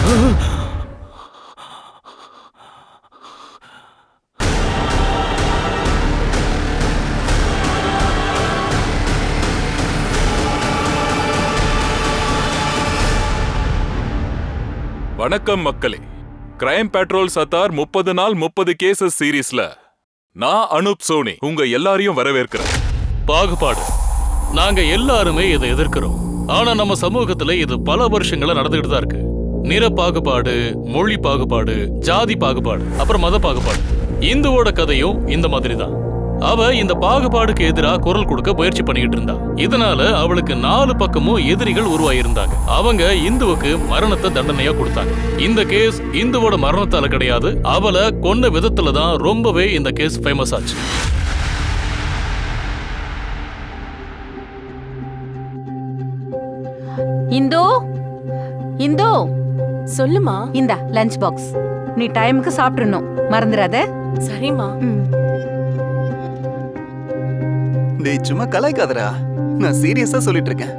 வணக்கம் மக்களே. Crime petrol Sattar 30 நாள் 30 கேசஸ் சீரீஸ்ல நான் அனுப் சோனி உங்க எல்லாரையும் வரவேற்கிறேன். பாகுபாடு நாங்க எல்லாருமே இதை எதிர்க்கிறோம். ஆனா நம்ம சமூகத்துல இது பல வருஷங்களா நடந்துகிட்டு தான் இருக்கு. நிற பாகுபாடு, மொழி பாகுபாடு, ஜாதி பாகுபாடு, அப்புறம் மத பாகுபாடு. இந்துவோட கதையும் இந்த மாதிரி தான். அவ இந்த பாகுபாடுக்கு எதிராக குரல் கொடுக்க முயற்சி பண்ணிக்கிட்டு இருந்தா. இதனால அவளுக்கு 4 பக்கமும் எதிரிகள் உருவாயிருந்தாங்க. அவங்க இந்துவுக்கு மரணத்தை தண்டனையா கொடுத்தாங்க. இந்த கேஸ் இந்துவோட மரணத்தால கிடையாது, அவளை கொன்ன விதத்துல தான் ரொம்பவே இந்த கேஸ் ஃபேமஸ் ஆச்சு. இந்து, இந்து சொல்லுமா. இந்த லஞ்ச் பாக்ஸ் நீ டைமுக்கு சாப்பிடணும், மறந்துடாத. சரிம்மா. டேய் சும்மா கலாய்க்காதடா. நான் சீரியஸா சொல்லிட்டு இருக்கேன்.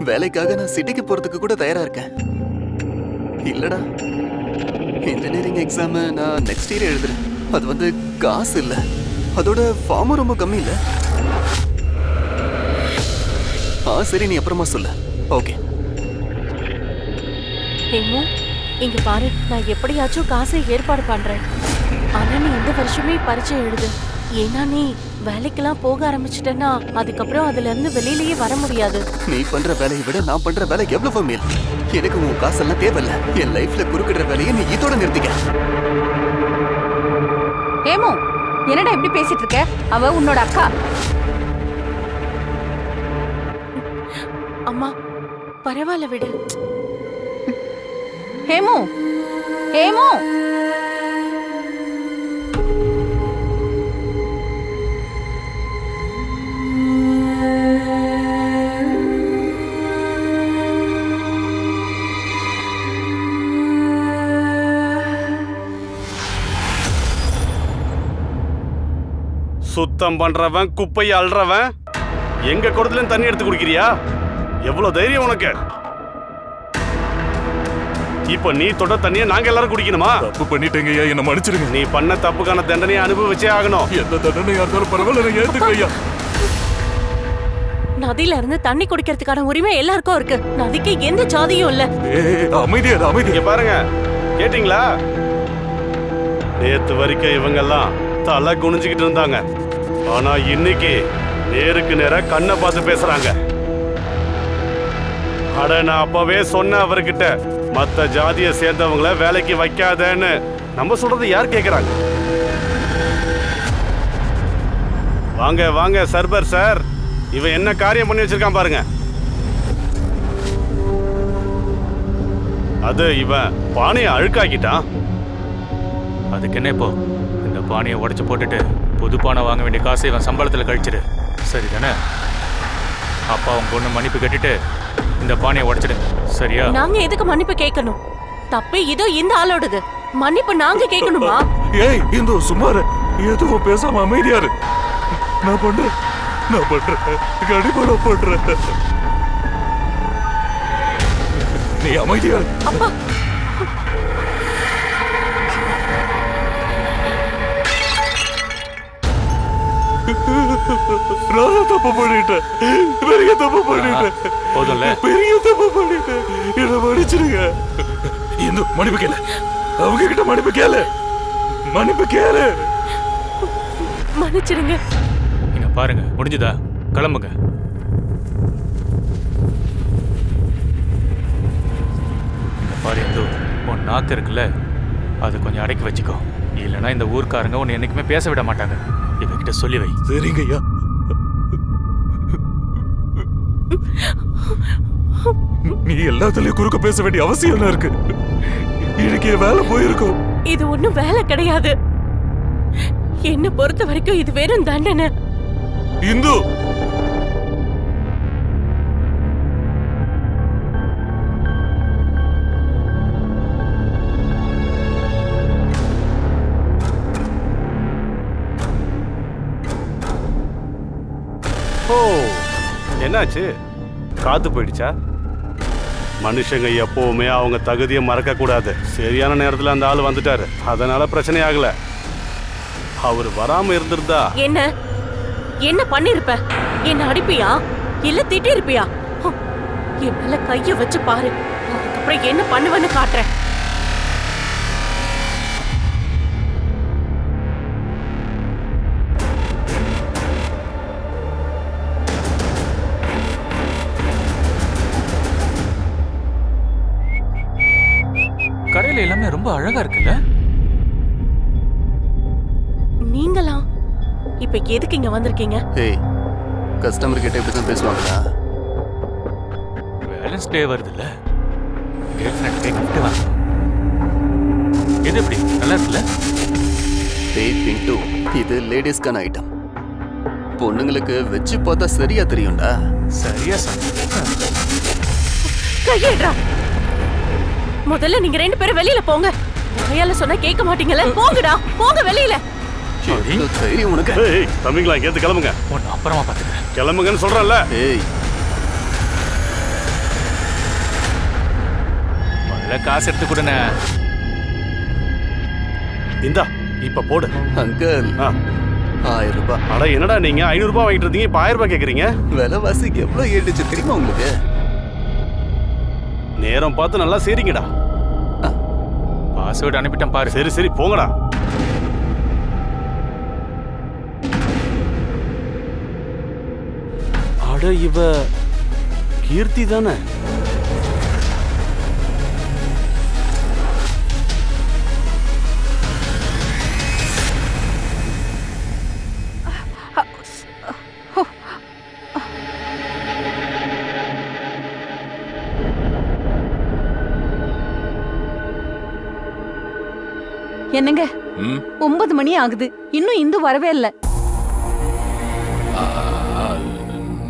வேலைக்காக நான் சிட்டிக்கு போறதுக்கு கூட தயாரா இருக்கேன். இல்லடா, இன்ஜினியரிங் எக்ஸாம் நான் நெக்ஸ்ட் இயர் எழுதுறேன். அது காசு இல்ல, அதோட ஃபார்மும் ரொம்ப கம்மி இல்ல. சரி, நீ அப்புறமா சொல்லு. ஓகே. ஹேமு, இங்க பாரு, நான் எப்படியாச்சும் காசை ஏற்பாடு பண்றேன். ஆனா நீ இந்த வருஷமே பரீட்சை எழுது. ஏன்னா நீ வேலைக்கெல்லாம் போக ஆரம்பிச்சிட்டேன்னா அதுக்கப்புறம் அதுல இருந்து வெளியிலேயே வர முடியாது. நீ பண்ற வேலையை விட நான் பண்ற வேலை எவ்வளவு மேல். எனக்கு உன் காசெல்லாம் தேவையில்ல. என் லைஃப்ல குறுக்கிடுற வேலையை நீ இதோட நிறுத்திக்க. ஹேமு, என்னடா இப்படி பேசிட்டு இருக்க? அவ உன்னோட அக்கா. அம்மா பரவாயில்ல, விடு. ஹேமு, ஹேமு, சுத்தம் பண்றவன், குப்பையை அள்ளுறவன், எங்க குடத்துல தண்ணி எடுத்து குடிக்கிறியா? எவ்வளவு தைரியம் உனக்கு? இப்ப நீ தொட தண்ணியை நாங்க எல்லாரும் குடிக்கணுமா? தப்பு பண்ணிட்டேங்க ஐயா, என்ன மன்னிச்சிடுங்க. நீ பண்ண தப்புக்கான தண்டனையை அனுபவிச்சே ஆகணும். எந்த தண்டனையா இருந்தாலும் பரவாயில்ல, ஏத்துக்க ஐயா. நதியில இருந்து தண்ணி குடிக்கிறதுக்கான உரிமை எல்லாருக்கும் இருக்கு. நதிக்கு எந்த ஜாதியும் இல்ல. அமைதியா அமைதியா பாருங்க, கேட்டீங்களா? நேத்து வரைக்கும் இவங்க எல்லாம் தலை குனிஞ்சுக்கிட்டு இருந்தாங்க. ஆனா இன்னைக்கு நேருக்கு நேரா கண்ணை பார்த்து பேசுறாங்க. அட, நான் அப்பவே சொன்ன அவர்கிட்ட மத்த ஜாதியை சேர்ந்தவங்கள வேலைக்கு வைக்காதேன்னு. நம்ம சொல்றது யார் கேக்குறாங்க? வாங்க வாங்க சர்பர் சார், இவன் என்ன காரியம் பண்ணி வச்சிருக்கான் பாருங்க. அது இவன் பானையை அழுக்காக்கிட்டான். அதுக்கு என்ன இப்போ? இந்த பானையை உடைச்சு போட்டுட்டு புது பானை வாங்க வேண்டிய காசை இவன் சம்பளத்துல கழிச்சிடு. சரிதானே? அப்பா அவன் பொண்ணு மன்னிப்பு கேட்டுட்டு இந்த பானையை உடைச்சிடு. சரியா? நாங்க எதுக்கு மன்னிப்பு கேட்கணும்? தப்பு இதோ இந்த ஆளோடது. மன்னிப்பு நாங்க கேட்கணுமா? ஏய் இந்து, சும்மாரு, எதுவும் பேசாம அமைதியாரு. நான் பண்றேன், கண்டிப்பா நான் பண்றேன். நீ அமைதியா. அப்பா, நான் தப்பு பண்ணிட்டேன், பெரிய தப்பு பண்ணிட்டேன். போதும்ல, பெரிய தப்பு பண்ணிட்டேன். என்ன மன்னிச்சிடுங்க. இந்து, மன்னிப்பு கேளு. அவங்க கிட்ட மன்னிப்பு கேளு. மன்னிச்சிடுங்க. இங்க பாருங்க, முடிஞ்சுதா? கிளம்புங்க. இங்க பாரு இந்து, உன் நாக்கு இருக்குல்ல, அது கொஞ்சம் அடக்கி வச்சுக்கோ. இல்லைன்னா இந்த ஊர்க்காரங்க உன்னை என்னைக்குமே பேச விட மாட்டாங்க. இவகிட்ட சொல்லி வை. சரிங்க ஐயா. நீ எல்லாத்துலயும் குறுக்க பேச வேண்டிய அவசியம் இருக்கு. இன்னைக்கு வேலை போயிருக்கும். இது ஒண்ணும் வேலை கிடையாது. என்ன பொறுத்த வரைக்கும் இது வெறும் தண்டனை. இந்து, ஓ, என்னாச்சு? காத்து போயிடுச்சா? மனுஷங்க எப்பவுமே அவங்க தகுதியை மறக்க கூடாது. சரியான நேரத்துல அந்த ஆள் வந்துட்டாரு, அதனால பிரச்சனை ஆகல. அவர் வராம இருந்திருந்தா என்ன என்ன பண்ணிருப்ப? என்ன அடிப்பியா இல்ல திட்டி இருப்பியா? என் மேல கைய வச்சு பாரு, அதுக்கப்புறம் என்ன பண்ணுவேன்னு காட்டுறேன். கடையில எல்லாமே ரொம்ப அழகா இருக்குல்ல? நீங்களா இப்ப எதுக்கு இங்க வந்திருக்கீங்க? ஏய், கஸ்டமர் கிட்ட இப்படி தான் பேசுவாங்களா? வேலன்ஸ் டே வருதுல்ல, கேர்ள் ஃப்ரெண்டுக்கு கிஃப்ட் வாங்க. இது எப்படி நல்லா இருக்குல்ல? ஏய் பின்ட்டு, இது லேடிஸ்க்கான ஐட்டம். பொண்ணுங்களுக்கு வச்சு பார்த்தா சரியா தெரியும்டா. சரியா சொன்ன. கையேடா, முதல்ல நீங்க 2 பேரும் வெளியில போங்க. வாயால சொன்னா கேட்க மாட்டீங்கல, போங்கடா போங்க வெளியில. எவ்வளவு தைரியம் உனக்கு? ஏய் தம்பிங்களா, இங்கேருந்து கிளம்புங்க. ஒன்னு அப்புறமா பாத்துக்கிறேன். கிளம்புங்கன்னு சொல்றேன்ல. ஏய், முதல்ல காசு எடுத்து கொடுண்ணே. இந்தா இப்ப போடு. அங்கிள், ஆ. 1000 ரூபாய். அட என்னடா நீங்க 500 ரூபாய் வாங்கிட்டு இருந்தீங்க, இப்ப 1000 ரூபாய் கேக்குறீங்க? விலைவாசி எவ்வளவு ஏறிடுச்சு தெரியுமா உங்களுக்கு? நேரம் பார்த்து நல்லா சரிங்கடா. பாஸ்வேர்டு அனுப்பிட்டேன் பாரு. சரி சரி போங்கடா. அட இவ கீர்த்தி தானே? என்னங்க, 9 மணி ஆகுது, இன்னும் இந்து வரவே இல்ல.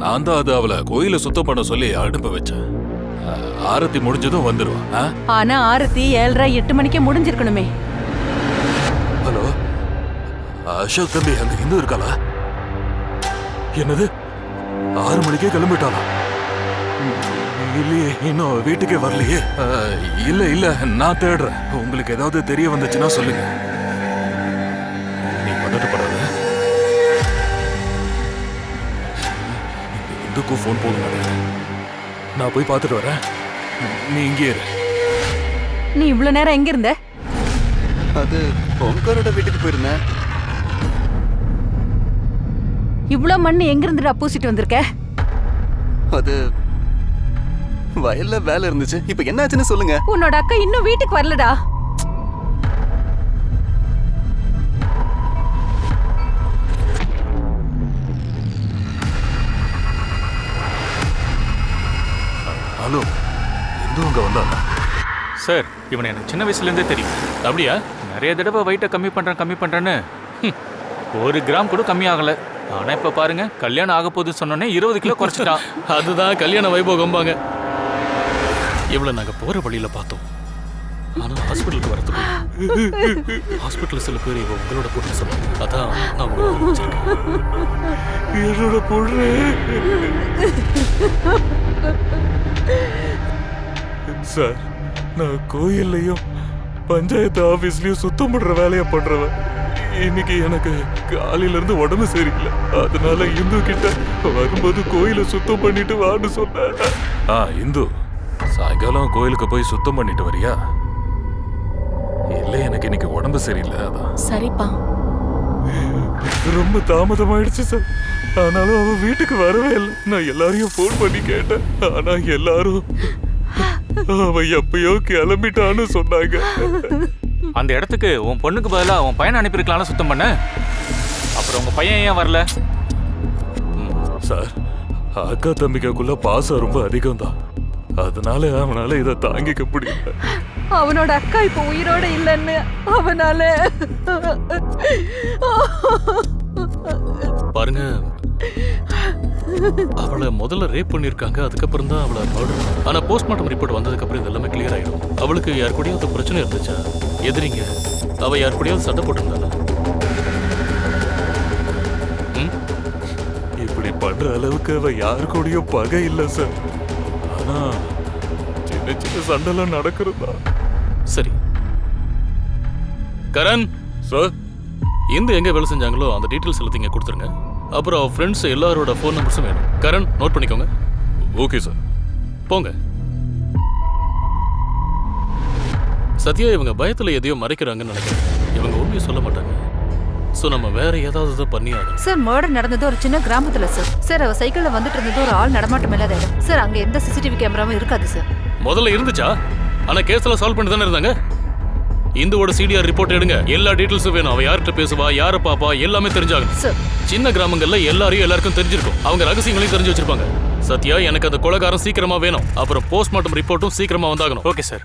நான் தான் அது அவளை கோயில சுத்தம் பண்ண சொல்லி அனுப்ப வச்சேன். ஆரத்தி முடிஞ்சதும் வந்துருவா. ஆனா ஆரத்தி 7:30 8 மணிக்கே முடிஞ்சிருக்கணுமே. ஹலோ, அசோக் தம்பி, அங்க இந்து இருக்காளா? என்னது 6 மணிக்கே கிளம்பிட்டாளா? இல்லையே, இன்னும் வீட்டுக்கே வரலையே. இல்ல இல்ல, நான் தேடுறேன். உங்களுக்கு ஏதாவது தெரிய வந்துச்சுன்னா சொல்லுங்க. நீ வந்துட்டு படாத. இந்துக்கும் ஃபோன் போடுங்க, நான் போய் பார்த்துட்டு வரேன். நீ இங்கே இரு. நீ இவ்வளவு நேரம் எங்க இருந்த? அது ஓம்காரோட வீட்டுக்கு போயிருந்தேன். இவ்வளவு மண்ணு எங்க இருந்துடா பூசிட்டு வந்திருக்க? அது வயல்ல வேலை இருந்துச்சு. இப்ப என்னாச்சுன்னு சொல்லுங்க. உன்னோட அக்கா இன்னும் வீட்டுக்கு வரலடா. ஹலோ, இந்து அங்க வந்தாளா? சார், இவனை எனக்கு சின்ன வயசுல இருந்தே தெரியும். அப்படியா? நிறைய தடவை வெயிட்டை கம்மி பண்றேன்னு 1 கிராம் கூட கம்மி ஆகல. ஆனா இப்ப பாருங்க, கல்யாணம் ஆக போகுதுன்னு சொன்னோன்னே 20 கிலோ குறைச்சிட்டான். அதுதான் கல்யாண வைபோகம்பாங்க. இவ்வளவு நாங்க போற வழியில பார்த்தோம். ஆனா ஹாஸ்பிட்டலுக்கு வரதுக்கு ஹாஸ்பிட்டல் சில பேர் இவ உங்களோட பொண்ணு சொன்னாங்க. அதான் நான் உங்களை வச்சிருக்கேன். என்னோட பொண்ணு. சார், நான் கோயில்லையும் பஞ்சாயத்து ஆபீஸ்லயும் சுத்தம் பண்ற வேலையை பண்றவன். இன்னைக்கு எனக்கு காலையில இருந்து உடம்பு சரியில்லை. அதனால இந்து கிட்ட வரும்போது கோயிலை சுத்தம் பண்ணிட்டு வான்னு சொன்னேன். இந்து, சாயங்காலம் கோயிலுக்கு போய் சுத்தம் பண்ணிட்டு வரியா? இல்ல, எனக்கு இன்னைக்கு உடம்பு சரியில்லை. அதான். சரிப்பா. ரொம்ப தாமதமாயிடுச்சு சார். ஆனாலும் அவன் வீட்டுக்கு வரவே இல்லை. நான் எல்லாரையும் ஃபோன் பண்ணி கேட்டேன். ஆனா எல்லாரும் அவன் எப்பயோ கிளம்பிட்டான்னு சொன்னாங்க. அந்த இடத்துக்கு உன் பொண்ணுக்கு பதிலா உன் பையனை அனுப்பியிருக்கலாம்ல சுத்தம் பண்ண. அப்புறம் உங்க பையன் ஏன் வரல? சார், அக்கா தம்பிக்குள்ள பாசம் ரொம்ப அதிகம் தான். அதனால அவனால இதை தாங்கிக்க முடியல. அவனோட அக்கா இப்ப உயிரோட இல்லைன்னு அவனால. பாருங்க, அவளை முதல்ல ரேப் பண்ணிருக்காங்க, அதுக்கப்புறம் தான் அவளை மர்டர். ஆனா போஸ்ட்மார்ட்டம் ரிப்போர்ட் வந்ததுக்கு அப்புறம் இதெல்லாமே கிளியர் ஆயிடும். அவளுக்கு யார் கூடயாவது பிரச்சனை இருந்துச்சா? எதிரிங்க அவ யார் கூடயாவது சண்டை போட்டிருந்தாளா? இப்படி பண்ற அளவுக்கு அவ யாரு கூடயும் பகை இல்லை சார். ஆனா சின்ன சின்ன சின்ன சண்டைலாம் நடக்கிறதா? சரி கரண் சார். இந்து எங்க வேலை செஞ்சாங்களோ அந்த டீட்டெயில்ஸ் எல்லாத்தையும் இங்க கொடுத்துருங்க. அப்புறம் ஃப்ரெண்ட்ஸ் எல்லாரோட ஃபோன் நம்பர்ஸும் வேணும். கரண் நோட் பண்ணிக்கோங்க. Okay sir. போங்க. சத்யா இவங்க பயத்துல எதையோ மறைக்கிறாங்கன்னு நினைக்கிறேன். இவங்க உண்மையை சொல்ல மாட்டாங்க. சோ நம்ம வேற ஏதாவது பண்ணி ஆகணும். சார் மர்டர் நடந்தது ஒரு சின்ன கிராமத்துல சார். சார் அவ சைக்கிள்ல வந்துட்டு இருந்தது ஒரு ஆள் நடமாட்டம் இல்லாத இடம் சார். அங்க எந்த சிசிடிவி கேமராவும் இருக்காது சார். முதல்ல இருந்துச்சா? ஆனா கேஸ்ல சால்வ் பண்ணி தானே இருந்தாங்க. இந்துவோட சிடிஆர் ரிப்போர்ட் எடுங்க. எல்லா டீடைல்ஸும் வேணும். அவ யார்கிட்ட பேசுவா, யாரை பாப்பா, எல்லாமே தெரிஞ்சாகணும் சார். சின்ன கிராமங்கள்ல எல்லாருக்கும் தெரிஞ்சிருக்கும். அவங்க ரகசியங்களையும் தெரிஞ்சு வச்சிருப்பாங்க. சத்யா எனக்கு அந்த கொலைகாரம் சீக்கிரமா வேணும். அப்புறம் போஸ்ட்மார்ட்டம் ரிப்போர்ட்டும் சீக்கிரமா வந்தாகணும். Okay sir.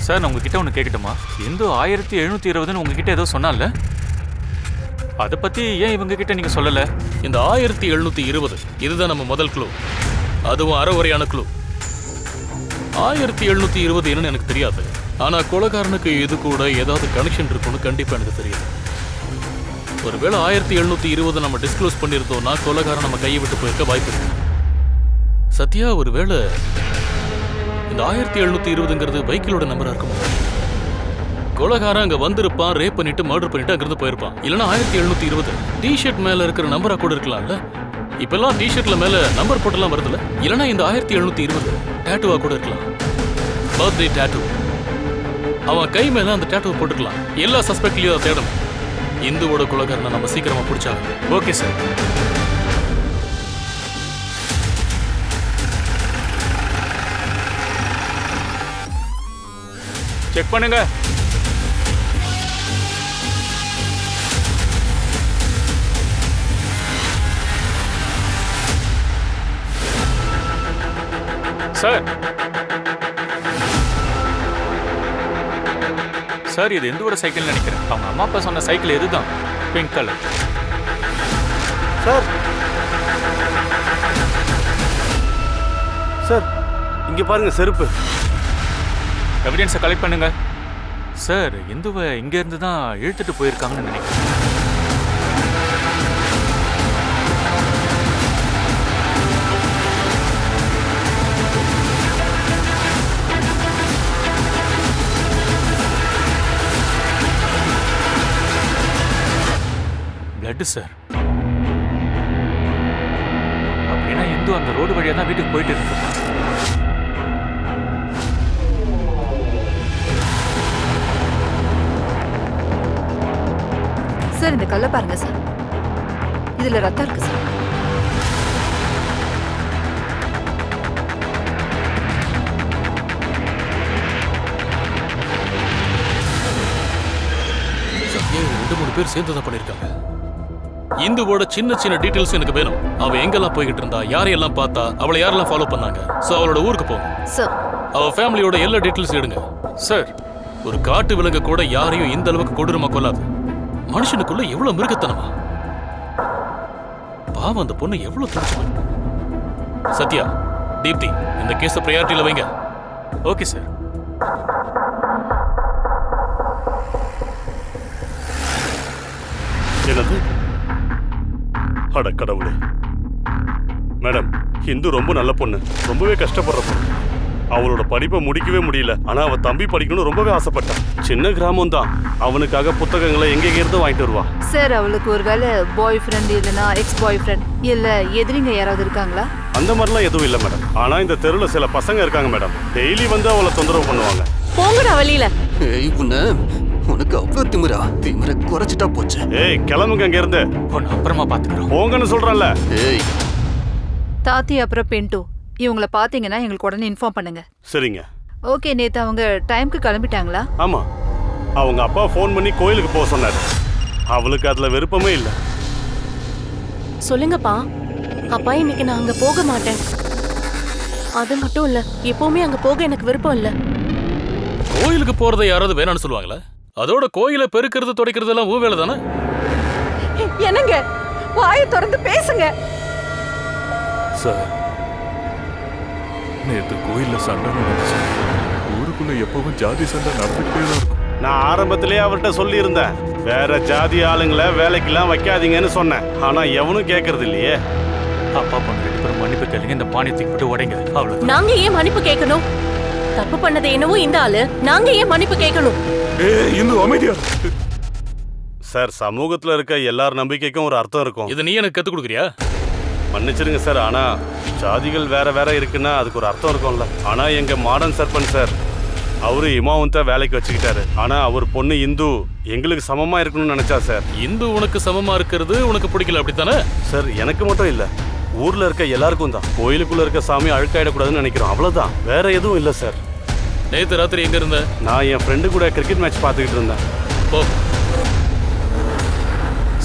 சார் நான் உங்ககிட்ட ஒன்று கேட்கட்டுமா? இந்து 1720ன்னு உங்ககிட்ட ஏதோ சொன்னால, அதை பத்தி ஏன் இவங்க கிட்ட நீங்க சொல்லல? இந்த 1720 இதுதான் நம்ம முதல் க்ளூ. அதுவும் அறகுறையான க்ளூ. 1720 என்னன்னு எனக்கு தெரியாது. ஆனா கொலைகாரனுக்கு இது கூட ஏதாவது கனெக்ஷன் இருக்குன்னு கண்டிப்பா எனக்கு தெரியாது. ஒருவேளை 1720 நம்ம டிஸ்க்ளோஸ் பண்ணிருந்தோம்னா கொலைகாரன் நம்ம கையை விட்டு போயிருக்க வாய்ப்பு இருக்கு. சத்யா ஒருவேளை இந்த 1720ங்கிறது பைக்கிலோட நம்பரா இருக்குமா? கொலைகாரன் அங்க வந்திருப்பான், ரேப் பண்ணிட்டு மர்டர் பண்ணிட்டு அங்கிருந்து போயிருப்பான். இல்லைன்னா 1720 டிஷர்ட் மேல இருக்கிற நம்பரா கூட இருக்கலாம்ல. இப்பெல்லாம் டிஷர்ட்ல மேல நம்பர் போட்டெல்லாம் வருதுல்ல. இல்லைன்னா இந்த 1720 டேட்டுவா கூட இருக்கலாம். Birthday tattoo. அவன் கை மேல அந்த டேட்டூவை போட்டுக்கலாம். எல்லா சஸ்பெக்ட்லயும் அதை தேடணும். இந்துவோட கொலைகாரனை நம்ம சீக்கிரமா பிடிச்சாங்க. Okay sir. செக் பண்ணுங்க. சார் சார் இது எந்தோட சைக்கிள் நினைக்கிறேன். அவங்க அம்மா அப்பா சொன்ன சைக்கிள் எதுதான், பிங்க் கலர். சார் சார் இங்க பாருங்க செருப்பு. எவிடன்ஸை கலெக்ட் பண்ணுங்க. சார் இந்துவை இங்க இருந்து தான் இழுத்துட்டு போயிருக்காங்கன்னு நினைக்கிறேன். Blood sir. அப்படின்னா இந்து அந்த ரோடு வழியா தான் வீட்டுக்கு போயிட்டு இருக்கு. சார் இந்த கல்லை பாருங்க சார். இதுல ரத்தம் இருக்கு சார். சத்யா 2-3 பேர் சேர்ந்து தான் பண்ணிருக்காங்க. இந்துவோட சின்ன சின்ன டீடைல்ஸ் எனக்கு வேணும். அவ எங்கெல்லாம் போய்கிட்டு இருந்தா, யாரையெல்லாம் பார்த்தா, அவளை யாரெல்லாம் ஃபாலோ பண்ணாங்க. சோ அவளோட ஊருக்கு போங்க. சார் அவ ஃபேமிலியோட எல்லா டீடைல்ஸ் எடுங்க. சார் ஒரு காட்டு விலங்கு கூட யாரையும் இந்த அளவுக்கு கொடூரமா கொள்ளாது. மனுஷனுக்குள்ள எவ்வளவு மிருகத்தனமா. பாவம் அந்த பொண்ணு எவ்வளவு துடிச்சு. சத்யா, தீப்தி இந்த கேஸ பிரையாரிட்டில வைங்க. Okay sir. என்னது? அட கடவுளே. மேடம், இந்து ரொம்ப நல்ல பொண்ணு, ரொம்பவே கஷ்டப்படுற பொண்ணு. அவளோட படிப்பை முடிக்கவே முடியல. ஆனா அவ தம்பி படிக்கணும்னு ரொம்பவே ஆசைப்பட்டான். சின்ன கிராமம் தான், அவனுக்காக புத்தகங்களை எங்க இருந்து வாங்கிட்டு வருவா. சார் அவளுக்கு ஒருவேளை பாய் ஃப்ரெண்ட் இல்லைன்னா எக்ஸ் பாய் ஃப்ரெண்ட் இல்ல எதிரிங்க யாராவது இருக்காங்களா? அந்த மாதிரிலாம் எதுவும் இல்லை மேடம். ஆனா இந்த தெருவில் சில பசங்க இருக்காங்க மேடம். டெய்லி வந்து அவளை தொந்தரவு பண்ணுவாங்க. போங்கடா வழியில. ஏய் உன்னை, உனக்கு அவ்வளோ திமிரா? திமிர குறைச்சிட்டா போச்சு. ஏய் கிளம்புங்க அங்க இருந்து. ஒன்னு அப்புறமா பாத்துக்கிறோம். போங்கன்னு சொல்றேன்ல. ஏய் தாத்தி அப்புறம் பென்டோ இவங்கள பாத்தீங்கன்னா எங்களுக்கு உடனே இன்ஃபார்ம் பண்ணுங்க. சரிங்க. ஓகே. நேத்து அவங்க டைம்க்கு கிளம்பிட்டாங்களா? ஆமா, அவங்க அப்பா ஃபோன் பண்ணி கோயிலுக்கு போக சொன்னாரு. அவளுக்கு அதுல விருப்பமே இல்லை. சொல்லுங்கப்பா. அப்பா இன்னைக்கு நான் அங்க போக மாட்டேன். அது மட்டும் இல்ல, எப்பவுமே அங்க போக எனக்கு விருப்பம் இல்ல. கோயிலுக்கு போறதை யாராவது வேணாம்னு சொல்லுவாங்களா? அதோட கோயிலை பெருக்கிறது துடைக்கிறது எல்லாம் ஊ வேலை தானே. என்னங்க வாயை திறந்து பேசுங்க. சார் நேத்து கோயில்ல சண்டை நடந்துச்சு. ஊருக்குள்ள எப்பவும் ஜாதி சண்டை நடந்துகிட்டே தான் இருக்கும். நான் ஆரம்பத்திலேயே அவர்கிட்ட சொல்லியிருந்தேன், வேற ஜாதி ஆளுங்களை வேலைக்கெல்லாம் வைக்காதீங்கன்னு சொன்னேன். ஆனா எவனும் கேட்கறது இல்லையே. அப்பா பொண்ணு 2 பேரும் மன்னிப்பு கேளுங்க. இந்த பானியத்துக்கு போட்டு உடைங்க. அவ்வளவு. நாங்க ஏன் மன்னிப்பு கேட்கணும்? தப்பு பண்ணது என்னவோ இந்த ஆளு, நாங்க ஏன் மன்னிப்பு கேட்கணும்? இந்து அமைதியா. சார், சமூகத்துல இருக்க எல்லார் நம்பிக்கைக்கும் ஒரு அர்த்தம் இருக்கும். இதை நீ எனக்கு கத்துக் கொடுக்குறியா? மன்னிச்சிருங்க சார், ஆனா ஜாதிகள் வேற வேற இருக்குன்னா அதுக்கு ஒரு அர்த்தம் இருக்கும்ல. ஆனா எங்க மாடர்ன் சர்பஞ்ச் சார், அவரு இமாவுந்த வேலைக்கு வச்சுக்கிட்டாரு. ஆனா அவர் பொண்ணு இந்து எங்களுக்கு சமமா இருக்கணும்னு நினைச்சா சார். இந்து உனக்கு சமமா இருக்கிறது உனக்கு பிடிக்கல, அப்படித்தானே? சார், எனக்கு மட்டும் இல்ல, ஊர்ல இருக்க எல்லாருக்கும் தான். கோயிலுக்குள்ள இருக்க சாமி அழுக்காயிடக்கூடாதுன்னு நினைக்கிறோம், அவ்வளவுதான். வேற எதுவும் இல்ல சார். நேத்து ராத்திரி எங்க இருந்த? நான் என் ஃப்ரெண்டு கூட கிரிக்கெட் மேட்ச் பார்த்துக்கிட்டு இருந்தேன். போ.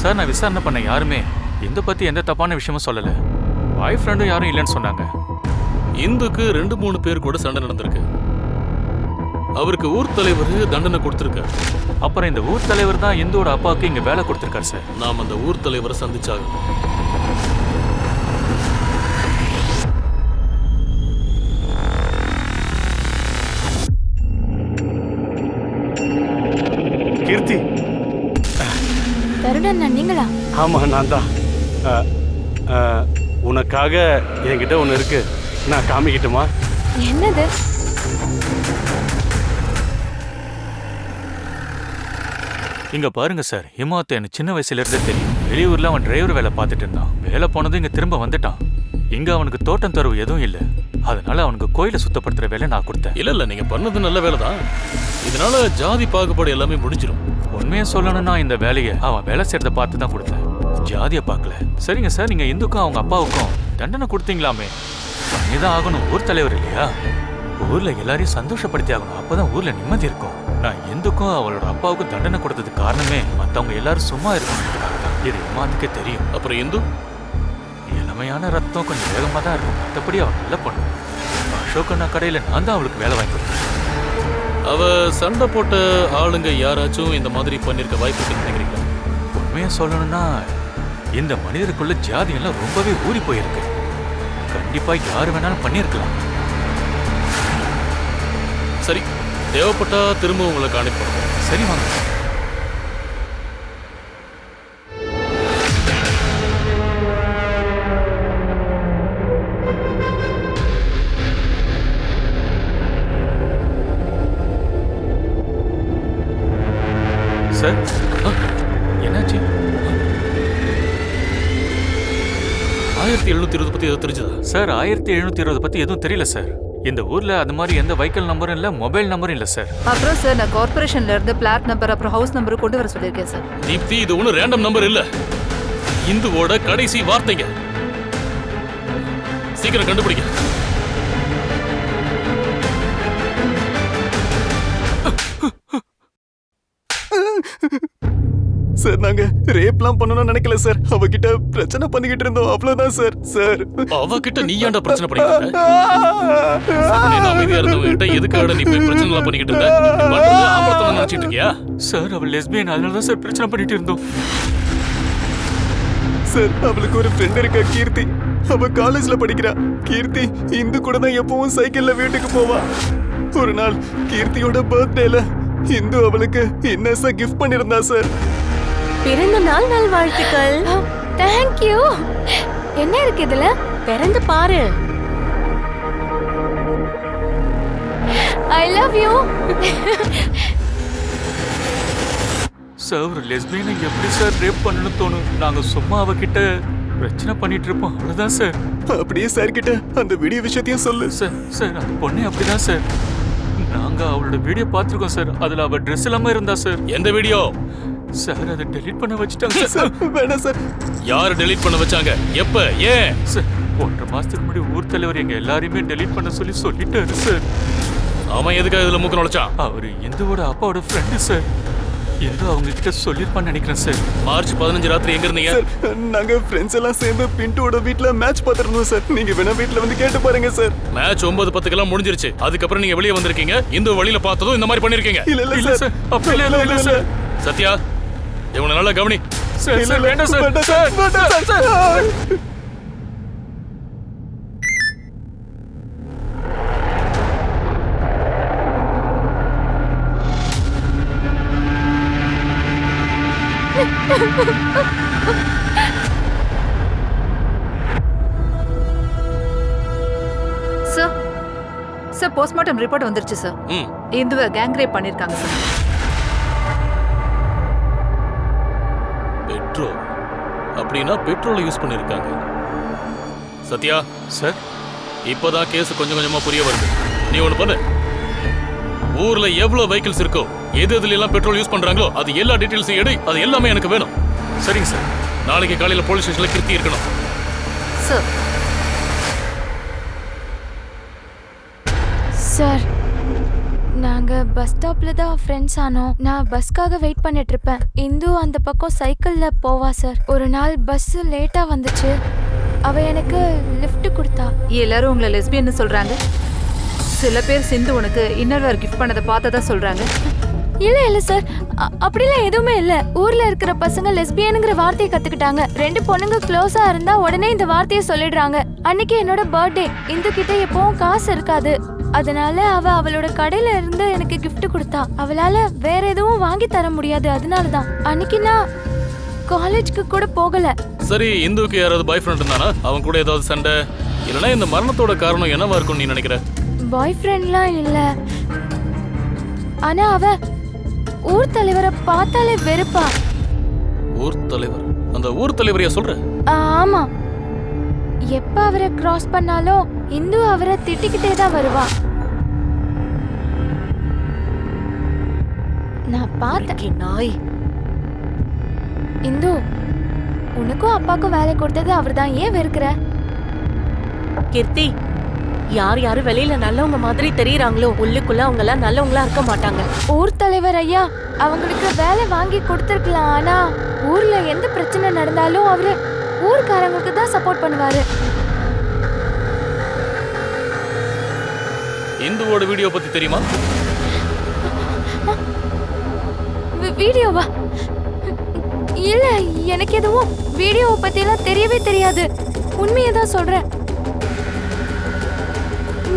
சார், நான் விசாரணை பண்ண யாருமே இந்த பத்தி எந்த தப்பான விஷயமும் சொல்லல. பாய் ஃப்ரெண்டும் யாரும் இல்லைன்னு சொன்னாங்க. இந்துக்கு 2-3 பேர் கூட சண்டை நடந்திருக்கு. அவருக்கு ஊர் தலைவர் தண்டனை கொடுத்திருக்காரு. அப்புறம் இந்த ஊர் தலைவர் தான் இந்துவோட அப்பாவுக்கு இங்க வேலை கொடுத்திருக்காரு சார். நாம் அந்த ஊர் தலைவரை சந்திச்சாகணும். கீர்த்தி. தருணன் நீங்களா? ஆமா, நான் தான். உனக்காக என்கிட்ட ஒன்று இருக்கு, நான் காமிக்கிட்டுமா? என்னது? இங்க பாருங்க சார், ஹிமாத் எனக்கு சின்ன வயசுல இருந்தே தெரியும். வெளியூர்ல அவன் டிரைவர் வேலை பார்த்துட்டு இருந்தான். வேலை போனதும் இங்க திரும்ப வந்துட்டான். இங்க அவனுக்கு தோட்டம் தரவு எதுவும் இல்லை. அதனால அவனுக்கு கோயிலை சுத்தப்படுத்துற வேலை நான் கொடுத்தேன். இல்ல நீங்க பண்ணது நல்ல வேலை தான். இதனால ஜாதி பாகுபாடு எல்லாமே முடிஞ்சிடும். உண்மையை சொல்லணும்னா இந்த வேலையை அவன் வேலை செய்யறத பார்த்து தான் கொடுத்தேன், ஜாதியை பார்க்கல. சரிங்க சார், நீங்க இந்துக்கும் அவங்க அப்பாவுக்கும் தண்டனை கொடுத்தீங்களாமே, பண்ணிதான் ஆகணும். ஊர் தலைவர் இல்லையா? ஊர்ல எல்லாரையும் சந்தோஷப்படுத்தி ஆகணும், அப்பதான் ஊர்ல நிம்மதி இருக்கும். நான் இந்துக்கும் அவளோட அப்பாவுக்கும் தண்டனை கொடுத்ததுக்கு காரணமே மத்தவங்க எல்லாரும் சும்மா இருக்கணும்ன்றதுக்காக தான். இது இமாத்துக்கே தெரியும். அப்புறம் இந்து இளமையான ரத்தம், கொஞ்சம் வேகமா தான் இருக்கும். மற்றபடி அவன் நல்ல பொண்ணு. அசோக் அண்ணா கடையில நான் தான் அவளுக்கு வேலை வாங்கி கொடுத்தேன். அவ சண்டை போட்ட ஆளுங்க யாராச்சும் இந்த மாதிரி பண்ணிருக்க வாய்ப்பு இருக்குன்னு நினைக்கிறீங்களா? உண்மையை சொல்லணும்னா இந்த மனிதருக்குள்ள ஜாதி எல்லாம் ரொம்பவே ஊறி போயிருக்கு. கண்டிப்பா யாரு வேணாலும் பண்ணிருக்கலாம். சரி, தேவைப்பட்டா திரும்ப உங்களை காணிப்போம். சரி வாங்க. சார், என்னாச்சு? 1720 பத்தி எதுவும் தெரிஞ்சதா? சார், 1720 பத்தி எதுவும் தெரியல சார். இந்த ஊர்ல அது மாதிரி எந்த வெஹிக்கிள் நம்பரும் இல்ல, மொபைல் நம்பரும் இல்ல சார். அப்புறம் சார், நான் கார்பரேஷன்ல இருந்து பிளாட் நம்பர் அப்புறம் ஹவுஸ் நம்பர் கொண்டு வர சொல்லியிருக்கேன் சார். தீப்தி, இது ஒன்றும் ரேண்டம் நம்பர் இல்ல, இந்துவோட கடைசி வார்த்தைங்க. சீக்கிரம் கண்டுபிடிங்க. சார், நாங்க ரேப்லாம் பண்ணணும்னு நினைக்கல சார். அவகிட்ட பிரச்சனை பண்ணிக்கிட்டு இருந்தோம், அவ்வளவுதான் சார். சார், அவகிட்ட நீ ஏன்டா பிரச்சனை பண்ணிட்டு இருந்த? அமைதியா இருந்தவங்கிட்ட எதுக்காக நீ போய் பிரச்சனை எல்லாம் பண்ணிக்கிட்டு இருந்த? ஆபத்தம் நினைச்சிட்டு இருக்கியா? சார், அவள் லெஸ்பியன், அதனாலதான் சார் பிரச்சனை பண்ணிட்டு இருந்தோம். சார், அவளுக்கு ஒரு ஃப்ரெண்ட் இருக்கா, கீர்த்தி. அவ காலேஜ்ல படிக்கிறா. கீர்த்தி இந்து கூட தான் எப்பவும் சைக்கிள்ல வீட்டுக்கு போவா. ஒரு நாள் கீர்த்தியோட பர்த்டேல இந்து அவளுக்கு இன்னஸா கிஃப்ட் பண்ணிருந்தா சார். பிறந்த நாள் நல்வாழ்த்துக்கள். Thank you. என்ன இருக்கு இதுல? திறந்து பாரு. I love you. சார், ஒரு லெஸ்பியனை எப்படி சார் ரேப் பண்ணணும்னு தோணும்? நாங்க சும்மா அவகிட்ட பிரச்சனை பண்ணிட்டு இருப்போம், அவ்வளவுதான் சார். அப்படியே சார் கிட்ட அந்த வீடியோ விஷயத்தையும் சொல்லு சார். சார், அந்த பொண்ணே அப்படிதான் சார். நாங்க அவளோட வீடியோ பார்த்துருக்கோம் சார். அதுல அவ ட்ரெஸ் இல்லாம இருந்தா சார். எந்த வீடியோ? சார், அதை டெலீட் பண்ண வச்சுட்டாங்க சார். வேணாம் சார். யாரு டெலீட் பண்ண வச்சாங்க? எப்ப? ஏன்? சார், 1.5 மாசத்துக்கு முன்னாடி ஊர் தலைவர் எங்க எல்லாரையுமே டெலீட் பண்ண சொல்லிட்டாரு சார். அவன் எதுக்காக இதுல மூக்க நுழைச்சான்? அவரு இந்துவோட அப்பாவோட ஃப்ரெண்டு சார். இந்து அவங்க கிட்ட சொல்லிருப்பான்னு நினைக்கிறேன் சார். மார்ச் 15 ராத்திரி எங்க இருந்தீங்க? சார், நாங்க ஃப்ரெண்ட்ஸ் எல்லாம் சேர்ந்து பின்டோட வீட்ல மேட்ச் பார்த்திருந்தோம் சார். நீங்க வேணா வீட்ல வந்து கேட்டு பாருங்க சார். மேட்ச் 9:10 முடிஞ்சிருச்சு. அதுக்கப்புறம் நீங்க வெளியே வந்திருக்கீங்க. இந்து வழியில பார்த்ததும் இந்த மாதிரி பண்ணிருக்கீங்க. இல்ல சார். அப்ப இல்ல சார். சத்யா, இவனை நல்லா கவனி. சார், வேண்டாம் சார். வேண்டாம் sir. Sir, sir sir postmortem report வந்துருச்சு சார். ம் இந்துவை கேங் ரேப் பண்ணிருக்காங்க சார். பெட்ரோல் அப்படின்னா பெட்ரோலை யூஸ் பண்ணிருக்காங்க. சத்யா சார் இப்பதான் கேஸ் கொஞ்சம் கொஞ்சமா புரிய வருது. நீ ஒண்ணு பண்ணு, ஊர்ல எவ்வளவு வெஹிக்கிள்ஸ் இருக்கோ எது எதுல எல்லாம் பெட்ரோல் யூஸ் பண்றாங்களோ அது எல்லா டீடைல்ஸையும் எடு. அது எல்லாமே எனக்கு வேணும். சரிங்க சார். நாளைக்கு காலையில போலீஸ் ஸ்டேஷன்ல கிருத்தி இருக்கணும். சார் சார் நாங்க பஸ் ஸ்டாப்ல தான் ஃப்ரெண்ட்ஸ் ஆனோம். நான் பஸ்க்காக வெயிட் பண்ணிட்டு இருப்பேன். இந்து அந்த பக்கம் சைக்கிள்ல போவா சார். ஒரு நாள் பஸ் லேட்டா வந்துச்சு. அவ எனக்கு லிஃப்ட் கொடுத்தா. எல்லாரும் உங்களை லெஸ்பியன்னு சொல்றாங்க. சில பேர் சிந்து உனக்கு இன்னர்வேர் கிஃப்ட் பண்ணதை பார்த்ததா சொல்றாங்க. இல்ல சார், அப்படிலாம் எதுவுமே இல்ல. ஊர்ல இருக்கிற பசங்க லெஸ்பியனுங்கிற வார்த்தையை கத்துக்கிட்டாங்க. 2 பொண்ணுங்க க்ளோஸா இருந்தா உடனே இந்த வார்த்தையை சொல்லிடுறாங்க. அன்னைக்கு என்னோட பர்த்டே. இந்து கிட்ட எப்பவும் காசு இருக்காது. அதனால அவ அவளோட கடையில இருந்து எனக்கு gift கொடுத்தா. அவளால வேற எதுவும் வாங்கி தர முடியாது. அதனாலதான் அன்னைக்கு நான் காலேஜ்க்கு கூட போகல. சரி, இந்துக்கு யாராவது பாய் ஃப்ரெண்ட் இருந்தானா? அவன் கூட ஏதாவது சண்டை இல்லைன்னா இந்த மரணத்தோட காரணம் என்னவா இருக்கும் நீ நினைக்கிற? பாய் ஃப்ரெண்ட்லாம் இல்ல. ஆனா அவ ஊர் தலைவரை பார்த்தாலே வெறுப்பா. ஊர் தலைவர்? அந்த ஊர் தலைவரையா சொல்ற? ஆமா, எப்ப அவரை கிராஸ் பண்ணாலும் இந்து அவரை திட்டிக்கிட்டே தான் வருவா. நான் பார்த்தேன். நாய் இந்து, உனக்கும் அப்பாக்கும் வேலை கொடுத்தது அவர்தான். ஏன் வெறுக்கிற? கீர்த்தி, யார் யாரு வெளியில நல்லவங்க மாதிரி தெரியறாங்களோ உள்ளுக்குள்ள அவங்க எல்லாம் நல்லவங்களா இருக்க மாட்டாங்க. ஊர் தலைவர் ஐயா அவங்களுக்கு வேலை வாங்கி கொடுத்துருக்கலாம். ஆனா ஊர்ல எந்த பிரச்சனை நடந்தாலும் அவரு ஊர்க்காரங்களுக்கு தான் சப்போர்ட் பண்ணுவாரு. இந்துவோட வீடியோ பத்தி தெரியுமா? வீடியோவா? இல்ல, எனக்கு எதுவும் வீடியோவை பத்தி எல்லாம் தெரியவே தெரியாது. உண்மையை தான் சொல்றேன்.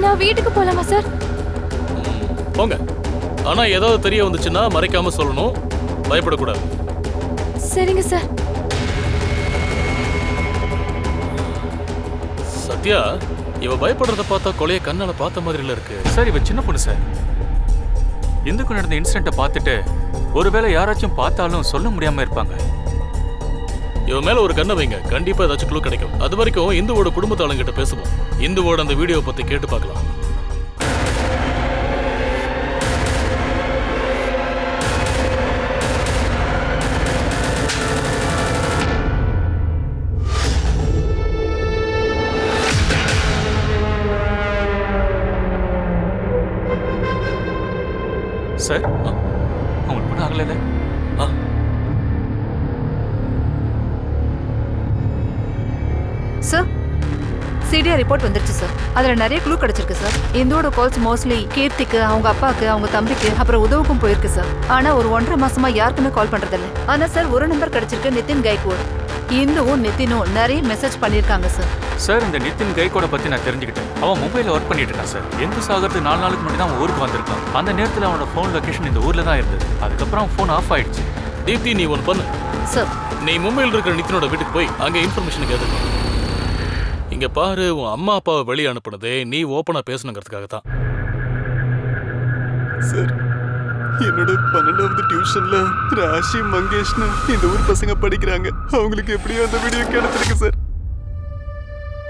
நான் வீட்டுக்கு போலாமா சார்? போங்க. ஆனா ஏதாவது தெரிய வந்துச்சுன்னா மறைக்காம சொல்லணும். பயப்படக்கூடாது. சரிங்க சார். சத்யா, இவ பயப்படுறத பார்த்தா கொலைய கண்ணால பார்த்த மாதிரி இருக்கு. சார் இவ சின்ன பொண்ணு சார். இந்துக்கு நடந்த இன்சிடென்ட்டை பார்த்துட்டு ஒருவேளை யாராச்சும் பார்த்தாலும் சொல்ல முடியாம இருப்பாங்க. இவன் மேல ஒரு கண்ணை வைங்க, கண்டிப்பா ஏதாச்சும் க்ளூ கிடைக்கும். அது வரைக்கும் இந்துவோட குடும்பத்தாளங்கிட்ட பேசுவோம். இந்துவோட அந்த வீடியோ பத்தி கேட்டு பார்க்கலாம். சார் உங்களுக்கு ஒன்றும் ஆகல? சார் சிடிஆர் ரிப்போர்ட் வந்துருச்சு சார். அதுல நிறைய க்ளூ கிடைச்சிருக்கு சார். இந்துவோட கால்ஸ் மோஸ்ட்லி கீர்த்திக்கு, அவங்க அப்பாக்கு, அவங்க தம்பிக்கு, அப்புறம் உதவுக்கும் போயிருக்கு சார். ஆனா ஒரு 1.5 மாசமா யாருக்குமே கால் பண்றதில்ல. ஆனா சார் ஒரு நம்பர் கிடைச்சிருக்கு, நிதின் கைக்வாட். இந்துவும் நிதினும் நிறைய மெசேஜ் பண்ணிருக்காங்க சார். சார் இந்த நிதின் கைகோட பத்தி நான் தெரிஞ்சுக்கிட்டேன். அவன் மும்பைல ஒர்க் பண்ணிட்டு இருக்கான் சார். இந்து சாகருக்கு 4 நாளுக்கு முன்னாடி தான் அவன் ஊருக்கு வந்திருக்கான். அந்த நேரத்தில் அவனோட ஃபோன் லொகேஷன் இந்த ஊர்ல தான் இருந்தது. அதுக்கப்புறம் அவன் ஃபோன் ஆஃப் ஆயிடுச்சு. தீப்தி, நீ ஒன்று பண்ணு. சார் நீ மும்பையில் இருக்கிற நிதினோட வீட்டுக்கு போய் அங்க இன்ஃபர்மேஷன் கேட்டு. இங்க பாரு, உன் அம்மா அப்பாவை வெளியே அனுப்புனதே நீ ஓப்பனா பேசணுங்கிறதுக்காக தான். சார், என்னோட 12வது டியூஷன்ல ராஷி மங்கேஷ்னு இந்த ஊர் பசங்க படிக்கிறாங்க. அவங்களுக்கு எப்படியோ அந்த வீடியோ கிடைச்சிருக்கு சார்.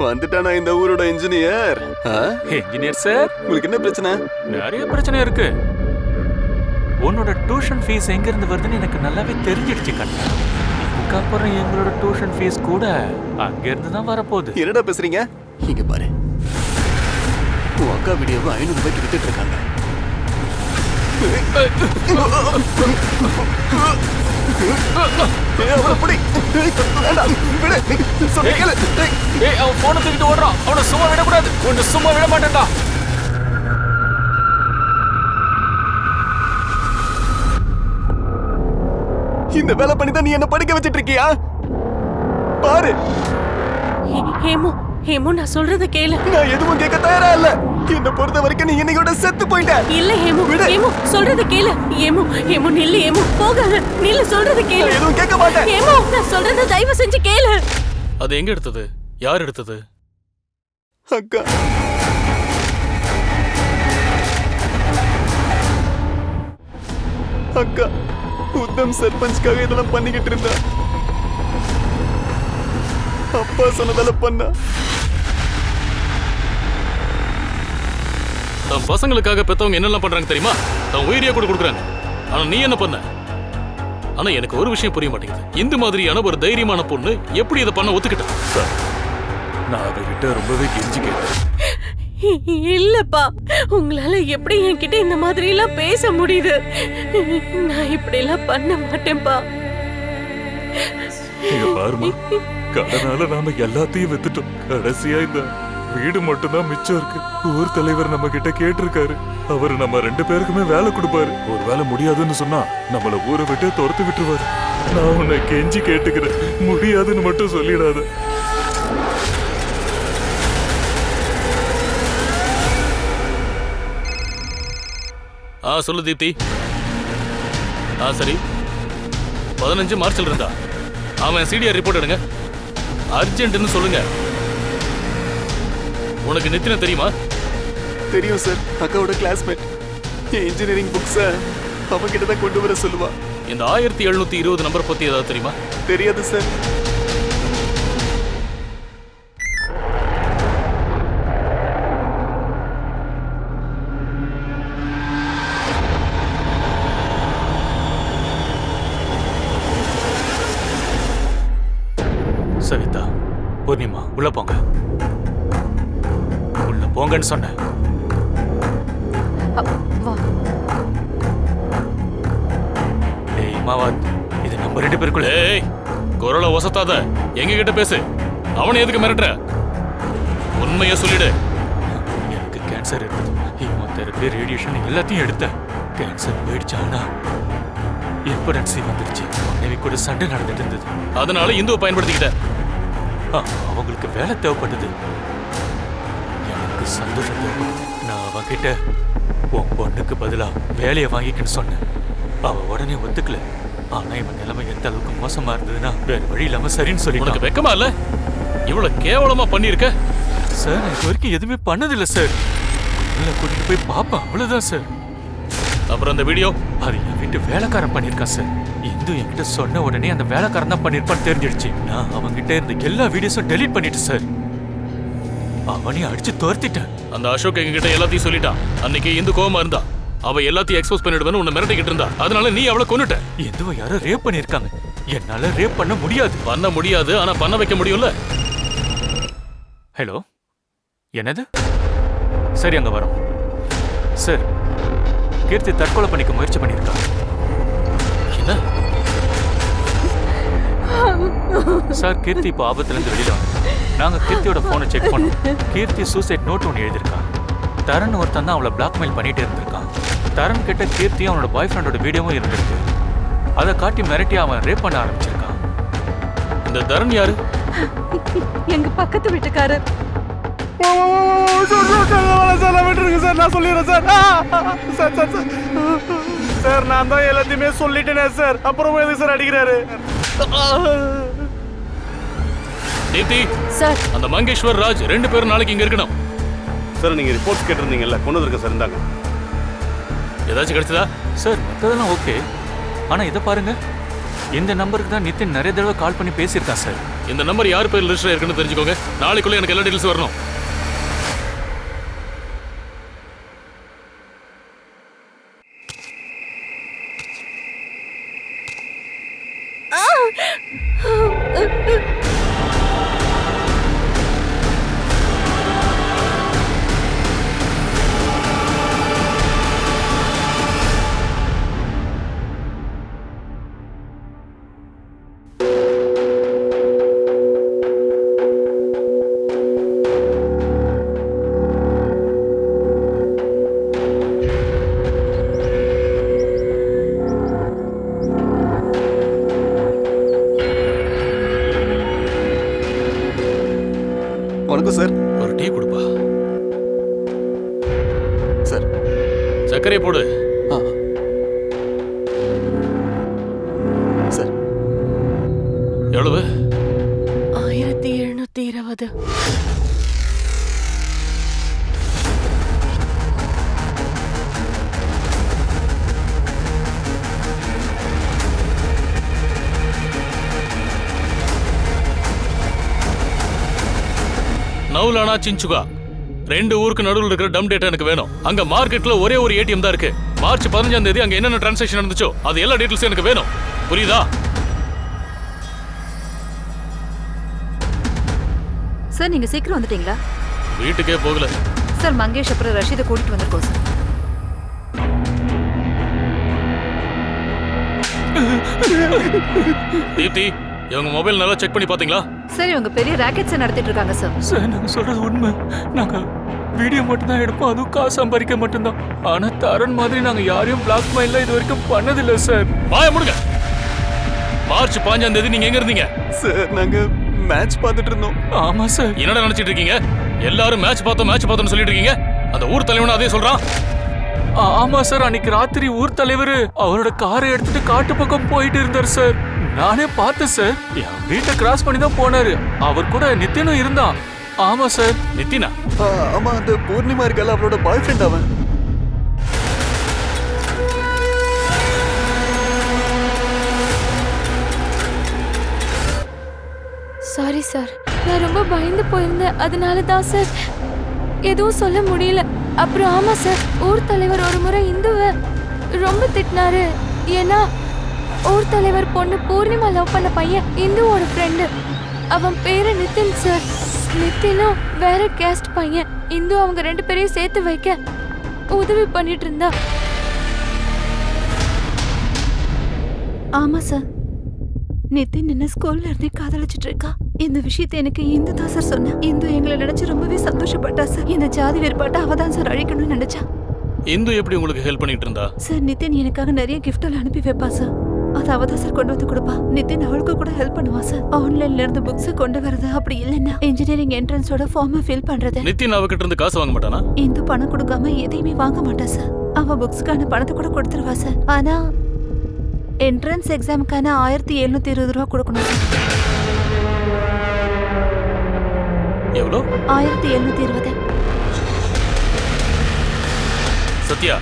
வந்துட்டானா இந்த ஊரோட இன்ஜினியர்? இன்ஜினியர் சார், உங்களுக்கு என்ன பிரச்சனை? நிறைய பிரச்சனை இருக்கு. உன்னோட டியூஷன் ஃபீஸ் எங்க இருந்து வருதுன்னு எனக்கு நல்லாவே தெரிஞ்சிடுச்சு கண்ணா. இதுக்கப்புறம் எங்களோட டியூஷன் ஃபீஸ் கூட அங்க இருந்து தான் வரப்போகுது. என்னடா பேசுறீங்க? இங்க பாரு, உன் அக்கா வீடியோவை 500 ரூபாய்க்கு வித்துட்டு இருக்காங்க. அவன் போனை தூக்கிட்டு ஓடுறான். அவனை சும்மா விடக்கூடாது. ஒன்று சும்மா விட மாட்டேன்டா. இந்த வேலை பண்ணி தான் நீ என்ன படிக்க வச்சிட்டு இருக்கியா? பாரு, ஹேமு, ஹேமு, நான் சொல்றத கேளு. நான் எதுவும் கேட்க தயாரா இல்ல. என்ன பொறுத்த வரைக்கும் நீ இன்னையோட செத்து போயிட்ட. இல்ல ஹேமு, ஹேமு சொல்றத கேளு. ஹேமு, ஹேமு நில்லு. ஹேமு போகாத, நில்லு. சொல்றத கேளு. நான் எதுவும் கேட்க மாட்டேன். ஹேமு, நான் சொல்றத தயவு செஞ்சு கேளு. அது எங்க எடுத்தது? யார் எடுத்தது? அக்கா. அக்கா உத்தம் சர்பஞ்ச்காக இதெல்லாம் பண்ணிக்கிட்டு இருந்தா. அப்பா சொன்னதால பண்ணா. தன் பசங்களுக்காக பெத்தவங்க என்னெல்லாம் பண்றாங்க தெரியுமா? தன் உயிரியா கூட கொடுக்குறாங்க. ஆனா நீ என்ன பண்ண? ஆனா எனக்கு ஒரு விஷயம் புரிய மாட்டேங்குது. இந்த மாதிரியான ஒரு தைரியமான பொண்ணு எப்படி இதை பண்ண ஒத்துக்கிட்டா? சார், நான் அவகிட்ட ரொம்பவே கெஞ்சி கேட்டேன். இல்லப்பா, உங்களால எப்படி என்கிட்ட இந்த மாதிரி எல்லாம் பேச முடியுது? நான் இப்படி எல்லாம் பண்ண மாட்டேன்பா. இங்க பாருமா, கடனால நாம எல்லாத்தையும் வித்துட்டோம். கடைசியா இந்த வீடு மட்டும்தான் மிச்சம் இருக்கு. ஊர் தலைவர் நம்ம கிட்ட கேட்டிருக்காரு. அவரு நம்ம 2 பேருக்குமே வேலை கொடுப்பாரு. ஒரு வேலை முடியாதுன்னு சொன்னா நம்மள ஊரை விட்டு துரத்து விட்டுருவாரு. நான் உன்னை கெஞ்சி கேட்டுக்கிறேன், முடியாதுன்னு மட்டும் சொல்லிடாத. சொல்லு தீப்தி. சரி, 15 மார்ச்ல இருந்தா அவன் சிடிஆர் ரிப்போர்ட் எடுங்க. அர்ஜென்ட்னு சொல்லுங்க. உனக்கு நித்தின தெரியுமா? தெரியும் சார், அக்காவோட கிளாஸ்மேட். என் இன்ஜினியரிங் புக்ஸை அவன்கிட்ட தான் கொண்டு வர சொல்லுவா. இந்த 1720 நம்பர் பத்தி ஏதாவது தெரியுமா? தெரியாது சார். சவிதா, பூர்ணிமா, உள்ள போங்க. உள்ள போங்கன்னு சொன்னேன். ஏய் மாவாத், இது நம்ம 2 பேருக்குள்ள. ஏய், குரலை ஒசத்தாத. எங்க கிட்ட பேசு. அவனை எதுக்கு மிரட்டுற? உண்மையை சொல்லிடு. எனக்கு கேன்சர் இருக்குது. ஹீமோதெரபி, ரேடியேஷன் எல்லாத்தையும் எடுத்தேன். கேன்சர் போயிடுச்சு. ஆனா இம்படன்சி வந்துருச்சு. மனைவி கூட சண்டை நடந்துட்டு இருந்தது. அதனால இந்துவை பயன்படுத்திக்கிட்ட. அவங்களுக்கு வேலை தேவைப்பட்டது. எனக்கு சந்தோஷம் தேவைப்பட்டது. நான் அவகிட்ட உன் பொண்ணுக்கு பதிலா வேலையை வாங்கிக்கன்னு சொன்னேன். அவ உடனே ஒத்துக்கல. ஆனா இவன் நிலைமை எந்த அளவுக்கு மோசமா இருந்ததுன்னா வேற வழி இல்லாம சரின்னு சொல்லி. உனக்கு வெக்கமா இல்ல? இவ்வளவு கேவலமா பண்ணிருக்க? சார், நான் இது வரைக்கும் எதுவுமே பண்ணதில்லை சார். உள்ள கூட்டிட்டு போய் பாப்பேன், அவ்வளவுதான் சார். அப்புறம் அந்த வீடியோ? அது என் வீட்டு வேலைக்காரன் பண்ணிருக்கான் சார். இந்து என்கிட்ட சொன்ன உடனே அந்த வேலைக்காரன் தான் பண்ணிருப்பான்னு தெரிஞ்சிடுச்சு. நான் அவன்கிட்ட இருந்த எல்லா வீடியோஸும் டெலீட் பண்ணிட்டு சார். அவனையும் அடிச்சு துரத்திட்டேன். அந்த அசோக் எங்ககிட்ட எல்லாத்தையும் சொல்லிட்டான். அன்னைக்கு இந்து கோவமா இருந்தா. அவ எல்லாத்தையும் எக்ஸ்போஸ் பண்ணிடுவேன்னு உன்னை மிரட்டிக்கிட்டு இருந்தா. அதனால நீ அவளை கொன்னுட்ட. எதுவோ யாரோ ரேப் பண்ணிருக்காங்க. என்னால ரேப் பண்ண முடியாது. பண்ண முடியாது, ஆனா பண்ண வைக்க முடியும்ல. ஹலோ, என்னது? சரி, அங்க வரோம் சார். கீர்த்தி தற்கொலை பண்ணிக்க முயற்சி பண்ணிருக்கா. என்ன சார்? கீர்த்தி இப்போ ஆபத்துல இருந்து வெளியில வந்து நாங்க கீர்த்தியோட போனை செக் பண்ணோம். கீர்த்தி சூசைட் நோட் ஒன்று எழுதியிருக்கான். தரன் ஒருத்தன் தான் அவளை பிளாக்மெயில் பண்ணிட்டே இருந்திருக்கான். தரன் கிட்ட கீர்த்தியும் அவனோட பாய் ஃப்ரெண்டோட வீடியோவும் இருந்திருக்கு. அதை காட்டி மிரட்டி அவன் ரேப் பண்ண ஆரம்பிச்சிருக்கான். இந்த தரன் யாரு? எங்க பக்கத்து வீட்டுக்காரர். சார், நான் சொல்லிடுறேன் சார். சார், நான் தான் எல்லாத்தையுமே சொல்லிட்டேனே சார். அப்புறமா எதுக்கு சார் அடிக்கிறாரு? தீப்தி சார், அந்த மங்கேஷ்வர் ராஜ் 2 பேரும் நாளைக்கு இங்க இருக்கணும். சார், நீங்க ரிப்போர்ட்ஸ் கேட்டிருந்தீங்கல்ல, கொண்டு வந்திருக்கேன் சார். இந்தாங்க. ஏதாச்சும் கிடைச்சதா? சார், மற்றதெல்லாம் ஓகே. ஆனா இதை பாருங்க, இந்த நம்பருக்கு தான் நித்தின் நிறைய தடவை கால் பண்ணி பேசியிருக்கான் சார். இந்த நம்பர் யார் பேர் லிஸ்ட்ல இருக்குன்னு தெரிஞ்சுக்கோங்க. நாளைக்குள்ள எனக்கு எல்லா டீடைல்ஸ் வரணும். வணக்கம் சார். ஒரு டீ கொடுப்பா. சார், சர்க்கரை போடு. சார், எவ்வளவு? 1720. மௌலானா சின்சுகா 2 ஊருக்கு நடுவில் இருக்கிற டம் டேட்டா எனக்கு வேணும். அங்க மார்க்கெட்ல ஒரே ஒரு ஏடிஎம் தான் இருக்கு. மார்ச் 15ஆம் தேதி அங்க என்னென்ன டிரான்சாக்ஷன் நடந்துச்சோ அது எல்லா டீடைல்ஸும் எனக்கு வேணும். புரியுதா? சார் நீங்க சீக்கிரம் வந்துட்டீங்களா? வீட்டுக்கே போகல சார் மங்கேஷ் அப்புறம் ரஷீதை கூட்டிட்டு வந்திருக்கோம் சார். தீப்தி, இவங்க மொபைல் நல்லா செக் பண்ணி பாத்தீங்களா? சார் இவங்க பெரிய ராக்கெட்ஸை நடத்திட்டு இருக்காங்க சார். சார் நாங்க சொல்றது உண்மை. நாங்க வீடியோ மட்டும் தான் எடுப்போம், அதுவும் காசு சம்பாதிக்க மட்டும்தான். ஆனா தரன் மாதிரி நாங்க யாரையும் பிளாக் மெயில இது வரைக்கும் பண்ணதில்லை சார். வாய முடுங்க. மார்ச் 15ஆம் தேதி நீங்க எங்க இருந்தீங்க? சார் நாங்க மேட்ச் பார்த்துட்டு இருந்தோம். ஆமா சார். என்னடா நினைச்சிட்டு இருக்கீங்க? எல்லாரும் மேட்ச் பார்த்தோம்னு சொல்லிட்டு இருக்கீங்க. அந்த ஊர் தலைவனும் அதே சொல்றான். ஆமா சார், அன்னைக்கு ராத்திரி ஊர் தலைவர் அவரோட காரை எடுத்துட்டு காட்டு பக்கம் போயிட்டு இருந்தார் சார். நானே பார்த்தேன் சார். என் வீட்டை கிராஸ் பண்ணி தான் போனாரு. அவர் கூட நித்தினும் இருந்தான். ஆமா சார். நித்தினா? ஆமா, அந்த பூர்ணிமா இருக்கல அவளோட பாய் ஃப்ரெண்ட் அவன். சாரி சார், நான் ரொம்ப பயந்து போயிருந்தேன். அதனால தான் சார் எதுவும் சொல்ல முடியல. அப்புறம் ஆமா சார், ஊர் தலைவர் ஒரு முறை இந்துவை ரொம்ப திட்டினாரு. ஏன்னா ஊர் தலைவர் பொண்ணு பூர்ணிமா லவ் பண்ண பையன் இந்துவோட ஃப்ரெண்டு. அவன் பேரு நிதின் சார். நிதினும் வேற கேஸ்ட் பையன். இந்து அவங்க 2 பேரையும் சேர்த்து வைக்க உதவி பண்ணிட்டு இருந்தா. ஆமா சார், நிதின் என்ன ஸ்கூல்ல இருந்தே காதலிச்சிட்டு இருக்கா. இந்த விஷயத்தை எனக்கு இந்து தான் சார் சொன்னா. இந்து எங்களை நினைச்சு ரொம்பவே சந்தோஷப்பட்டா சார். இந்த ஜாதி வேறுபாட்டை அவ தான் சார் அழிக்கணும்னு நினைச்சா. இந்து எப்படி உங்களுக்கு ஹெல்ப் பண்ணிட்டு இருந்தா? சார் நிதின் எனக்காக நிறைய கிஃப்ட் எல்லாம் அனுப்பி வைப்பா சார். அது அவ தான் சார் கொண்டு வந்து கொடுப்பா. நிதின் அவளுக்கு கூட ஹெல்ப் பண்ணுவா சார். ஆன்லைன்ல இருந்து புக்ஸ் கொண்டு வரது, அப்படி இல்லைன்னா இன்ஜினியரிங் என்ட்ரன்ஸோட ஃபார்மை ஃபில் பண்றது. நித்தின் அவகிட்ட இருந்து காசு வாங்க மாட்டானா? இந்து பணம் கொடுக்காம எதையுமே வாங்க மாட்டா சார். அவ புக்ஸ்க்கான பணத்தை கூட கொடுத்துருவா சார். ஆனா என்ட்ரன்ஸ் எக்ஸாமுக்கான 1720 ரூபா கொடுக்கணும் சார். எவ்வளோ? 1720. சத்யா,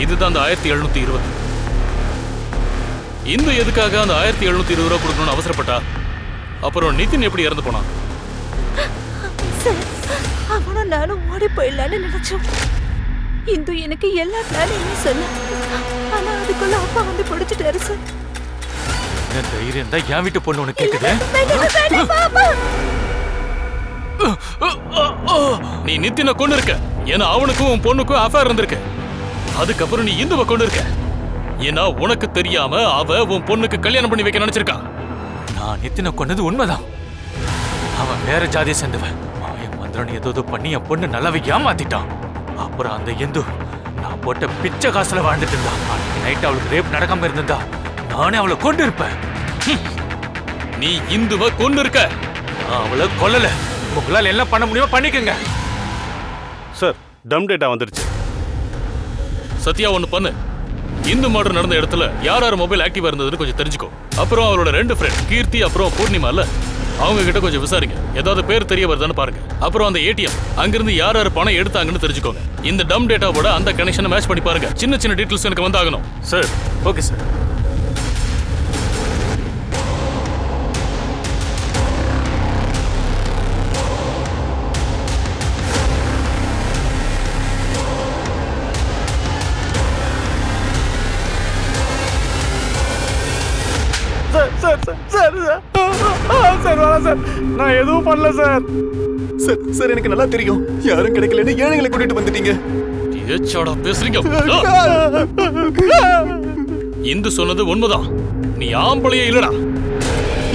இதுதான் அந்த 1720. இந்து எதுக்காக அந்த 1720 ரூபா கொடுக்கணும்னு அவசரப்பட்டா? அப்புறம் நிதின் எப்படி இறந்து போனான்? சார் அவனும் நானும் ஓடி போயிடலான்னு நினைச்சோம். இந்து எனக்கு எல்லா பிளானையுமே சொன்ன. ஆனா அதுக்குள்ள அப்பா வந்து பிடிச்சிட்டாரு சார். என்ன தைரியம் தான் என் வீட்டு பொண்ணு உனக்கு கேக்குது? நீ நித்தினை கொண்டு இருக்க. ஏன்னா அவனுக்கும் உன் பொண்ணுக்கும் அஃபேர் இருந்திருக்கு. அதுக்கப்புறம் நீ இந்துவை கொண்டு இருக்க. ஏன்னா உனக்கு தெரியாம அவ உன் பொண்ணுக்கு கல்யாணம் பண்ணி வைக்க நினைச்சிருக்கா. நான் நித்தினை கொன்னது உண்மைதான். அவன் வேற ஜாதியை சேர்ந்தவன். மாய மந்திரன் ஏதோ பண்ணி என் பொண்ணு நல்லாவே ஏமாத்திட்டான். அப்புறம் அந்த இந்து நான் போட்ட பிச்சை காசுல வாழ்ந்துட்டு இருந்தா. அன்னைக்கு நைட் அவளுக்கு ரேப் நடக்காம இருந்திருந்தா நானே அவளை கொண்டு இருப்பேன். நீ இந்துவை கொண்டு இருக்க. நான் அவளை கொல்லல. உங்களால் என்ன பண்ண முடியுமோ பண்ணிக்கங்க. சார், டம் டேட்டா வந்துருச்சு. சத்யா, ஒண்ணு பண்ணு. இந்து மர்டர் நடந்த இடத்துல யார் யார் மொபைல் ஆக்டிவா இருந்ததுன்னு கொஞ்சம் தெரிஞ்சுக்கோ. அப்புறம் அவளோட 2 ஃப்ரெண்ட் கீர்த்தி அப்புறம் பூர்ணிமா இல்ல, அவங்க கிட்ட கொஞ்சம் விசாரிங்க. ஏதாவது பேர் தெரிய வருதான்னு பாருங்க. அப்புறம் அந்த ஏடிஎம் அங்கிருந்து யார் யார் பணம் எடுத்தாங்கன்னு தெரிஞ்சுக்கோங்க. இந்த டம் டேட்டாவோட அந்த கனெக்ஷனை மேட்ச் பண்ணி பாருங்க. சின்ன சின்ன டீடைல்ஸ் எனக்கு வந்தாகணும். Sir, okay sir. நான் எதுவும் பண்ணல சார். சார் சார் எனக்கு நல்லா தெரியும். யாரும் கிடைக்கலன்னு ஏழைகளை கூட்டிட்டு வந்துட்டீங்க. ஏச்சாடா பேசுறீங்க? இந்து சொன்னது உண்மைதான். நீ ஆம்பளையே இல்லடா.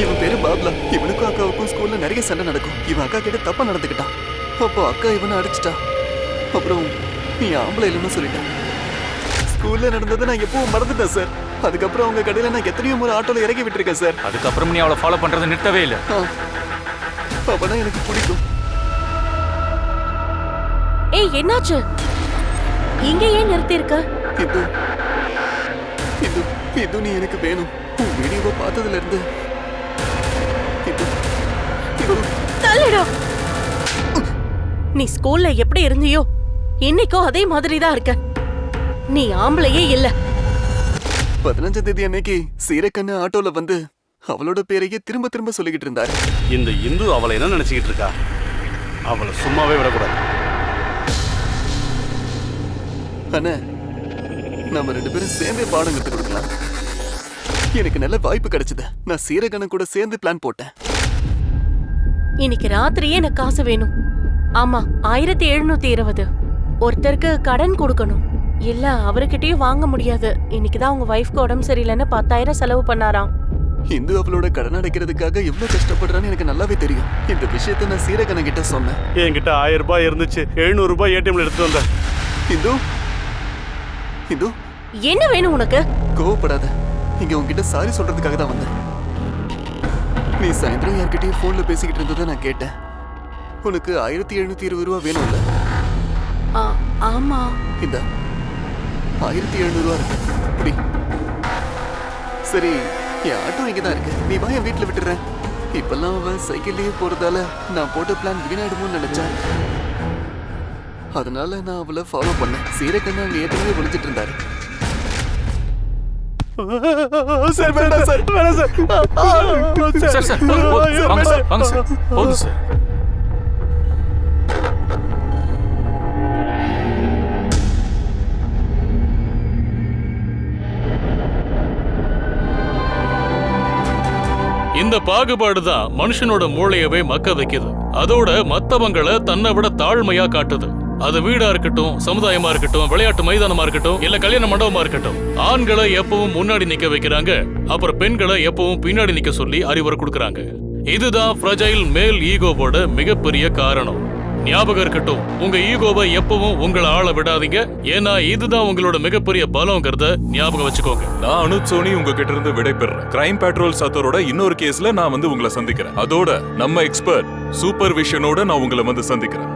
இவன் பேரு பாப்லா. இவனுக்கும் அக்காவுக்கும் ஸ்கூல்ல நிறைய சண்டை நடக்கும். இவன் அக்கா கிட்ட தப்பா நடந்துக்கிட்டான். அப்போ அக்கா இவனை அடிச்சிட்டா. அப்புறம் நீ ஆம்பளை இல்லைன்னு சொல்லிட்டான். ஸ்கூல்ல நடந்ததை நான் எப்பவும் மறந்துட்டேன் சார். அதுக்கப்புறம் அவங்க கடையில நான் எத்தனையோ முறை ஆட்டோல இறக்கி விட்டுருக்கேன் சார். அதுக்கப்புறம் நீ அவளை ஃபாலோ பண்றதை நிறுத்தவே இல்லை. அவதான் எனக்கு பிடிக்கும். ஏய், என்னாச்சு? இங்க ஏன் நிறுத்தி இருக்க? இது இது இது நீ எனக்கு வேணும். உன் வீடியோவை பார்த்ததுல இருந்து இது இது தள்ளிடா. நீ ஸ்கூல்ல எப்படி இருந்தியோ இன்னைக்கும் அதே மாதிரி தான் இருக்க. நீ ஆம்பளையே இல்ல. 15ஆம் தேதி அன்னைக்கு சீரக்கண்ணு ஆட்டோல வந்து அவளோட பேரையே திரும்ப திரும்ப சொல்லிக்கிட்டு இருந்தாரு. இந்த இந்து அவளை என்ன நினைச்சுக்கிட்டு இருக்கா? அவளை சும்மாவே விடக்கூடாது. அண்ணே, நம்ம 2 பேரும் சேர்ந்தே பாடம் கற்றுக் கொடுக்கலாம். எனக்கு நல்ல வாய்ப்பு கிடைச்சது. நான் சீரகண்ணன் கூட சேர்ந்து பிளான் போட்டேன். இன்னைக்கு ராத்திரியே எனக்கு காசு வேணும். ஆமா, 1720. ஒருத்தருக்கு கடன் கொடுக்கணும். இல்ல அவர்கிட்டயும் வாங்க முடியாது. இன்னைக்குதான் உங்க வைஃப்க்கு உடம்பு சரியில்லைன்னு 10,000 செலவு பண்ணாராம். இந்து அவளோட கடன் அடைக்கிறதுக்காக எவ்வளவு கஷ்டப்படுறான்னு எனக்கு நல்லாவே தெரியும். இந்த விஷயத்த நான் சீரகண்ணன் கிட்ட சொன்னேன். என்கிட்ட 1000 ரூபாய் இருந்துச்சு. 700 ரூபாய் ஏடிஎம்ல எடுத்துட்டு வந்தேன். இந்து, இந்து, என்ன வேணும் உனக்கு? கோவப்படாத. இங்க உன்கிட்ட சாரி சொல்றதுக்காக தான் வந்தேன். நீ சாயந்தரம் யார்கிட்டயும் போன்ல பேசிக்கிட்டு இருந்ததை நான் கேட்டேன். உனக்கு 1720 ரூபா வேணும்ல? ஆமா. இந்த 1700 ரூபா இருக்கு. புடி. சரி, என் ஆட்டோ இங்கதான் இருக்கு. நீ வா, என் வீட்டுல விட்டுறேன். இப்பெல்லாம் அவன் சைக்கிள்லயே போறதால நான் போட்ட பிளான் வீணாயிடுமோன்னு நினைச்சேன். அதனால நான் அவளை ஃபாலோ பண்ணேன். சீரகண்ணா அங்க ஏற்கனவே ஒழிச்சிட்டு இருந்தாரு. சார் வேண்டாம் சார், வேணாம் சார். சார் சார் வாங்க சார், வாங்க சார், போதும் சார். இந்த பாகுபாடு தான் மனுஷனோட மூளையவே மக்க வைக்குது. அதோட மத்தவங்களை தன்னை விட தாழ்மையா காட்டுது. அது வீடா இருக்கட்டும், சமுதாயமா இருக்கட்டும், விளையாட்டு மைதானமா இருக்கட்டும், இல்ல கல்யாண மண்டபமா இருக்கட்டும். ஆண்களை எப்பவும் முன்னாடி நிக்க வைக்கிறாங்க, அப்புறம் பெண்களை எப்பவும் பின்னாடி நிக்க சொல்லி அறிவுரை கொடுக்கறாங்க. இதுதான் ஃப்ரஜைல் மேல் ஈகோவோட மிகப்பெரிய காரணம். ஞாபகம் இருக்கட்டும், உங்க ஈகோவை எப்பவும் உங்களை ஆள விடாதீங்க. ஏன்னா இதுதான் உங்களோட மிகப்பெரிய பலம்ங்கிறத ஞாபகம் வச்சுக்கோங்க. நான் அனுஜ் சோனி உங்ககிட்ட இருந்து விடைபெறேன். கிரைம் பேட்ரோல் சத்தரோட இன்னொரு கேஸ்ல நான் வந்து உங்களை சந்திக்கிறேன். அதோட நம்ம எக்ஸ்பர்ட் சூப்பர்விஷனோட நான் உங்களை வந்து சந்திக்கிறேன்.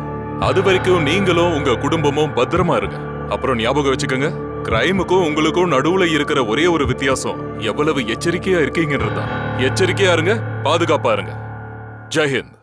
அது வரைக்கும் நீங்களும் உங்க குடும்பமும் பத்திரமா இருங்க. அப்புறம் ஞாபகம் வச்சுக்கோங்க, கிரைமுக்கும் உங்களுக்கும் நடுவுல இருக்கிற ஒரே ஒரு வித்தியாசம் எவ்வளவு எச்சரிக்கையா இருக்கீங்கன்றதுதான். எச்சரிக்கையா இருங்க, பாதுகாப்பா இருங்க. ஜெய் ஹிந்த்.